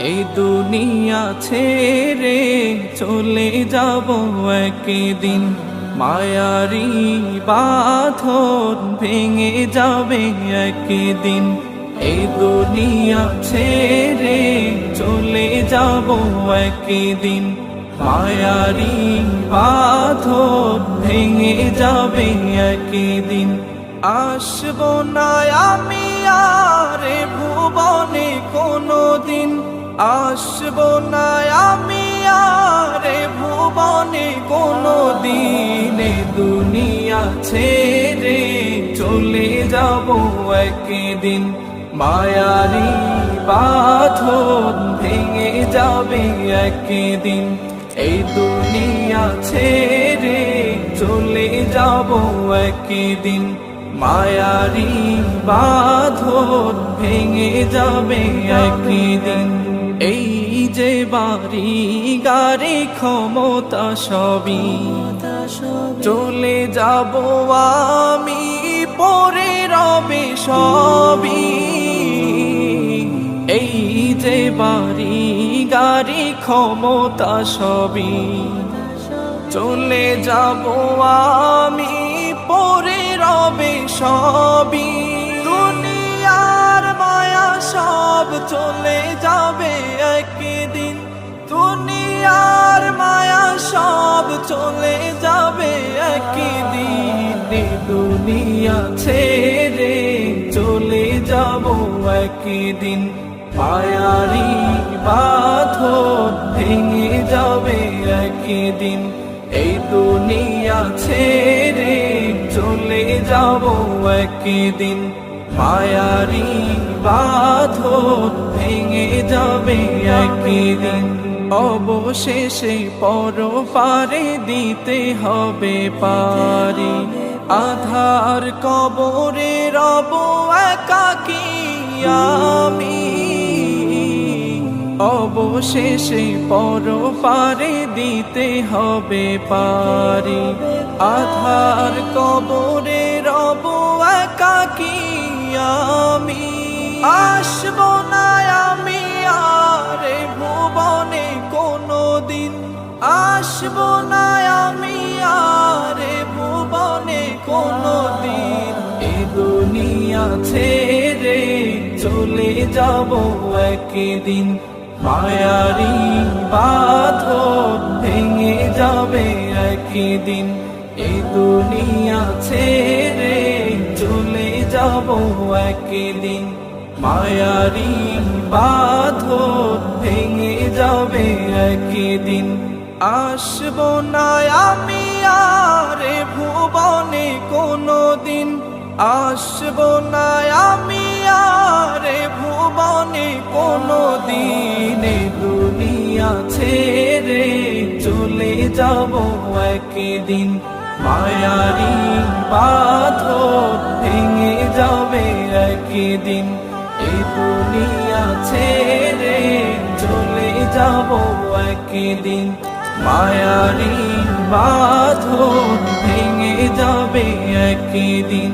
এই দুনিয়া ছেড়ে চলে যাব একদিন, মায়ারি বাঁধন ভেঙে যাবে একদিন। এই দুনিয়া ছেড়ে চলে যাব একদিন, মায়ারি বাঁধন ভেঙে যাবে একদিন। আসবো না আমি আর ভুবনে কোনদিন, আসবো না আমি আর ভুবনে কোনদিন। দুনিয়া ছেড়ে চলে যাব একদিন, মায়ারি বাঁধন ভেঙে যাবে একদিন। এই দুনিয়া ছেড়ে চলে যাব একদিন, মায়ারি বাঁধন ভেঙে যাবে একদিন। এই যে বাড়ি গাড়ি ক্ষমতা সবই চলে যাব আমি, পরে রবে সবই। এই যে বাড়ি গাড়ি ক্ষমতা সবই চলে যাব আমি, পরে রবে সবই। দুনিয়ার মায়া সব চলে যাবে একদিন, দুনিয়ার মায়া সব চলে যাবে একদিন। দুনিয়া ছেড়ে চলে যাব একদিন, মায়ারি বাঁধন ভেঙে যাবে একদিন। এই দুনিয়া ছেড়ে চলে যাব একদিন, মায়ারি বাঁধন ভেঙে যাবে একদিন। অবশেষে পরপারে দিতে হবে পারি, আধার কবরে রব একাকী আমি। অবশেষে পরপারে দিতে হবে পারি, আধার কবরে রব একাকী আমি। আসবো না আমি আর ভুবনে কোনদিন, আসবো না আমি আর ভুবনে কোনদিন। এ দুনিয়া ছেড়ে চলে যাব একদিন, মায়ারি বাঁধন ভেঙে যাবে একদিন। এই দুনিয়া ছেড়ে চলে যাব একদিন, মায়ারি বাঁধন ভেঙে যাবে একদিন। আসবো না আমি আর ভুবনে কোনদিন, আসবো না আমি আর ভুবনে কোনদিন। দুনিয়া ছেড়ে চলে যাব একদিন, মায়ারি বাঁধন ভেঙে যাবে একদিন। এই দুনিয়া ছেড়ে চলে যাব একদিন, মায়ারি বাঁধন ভেঙে যাবে একদিন।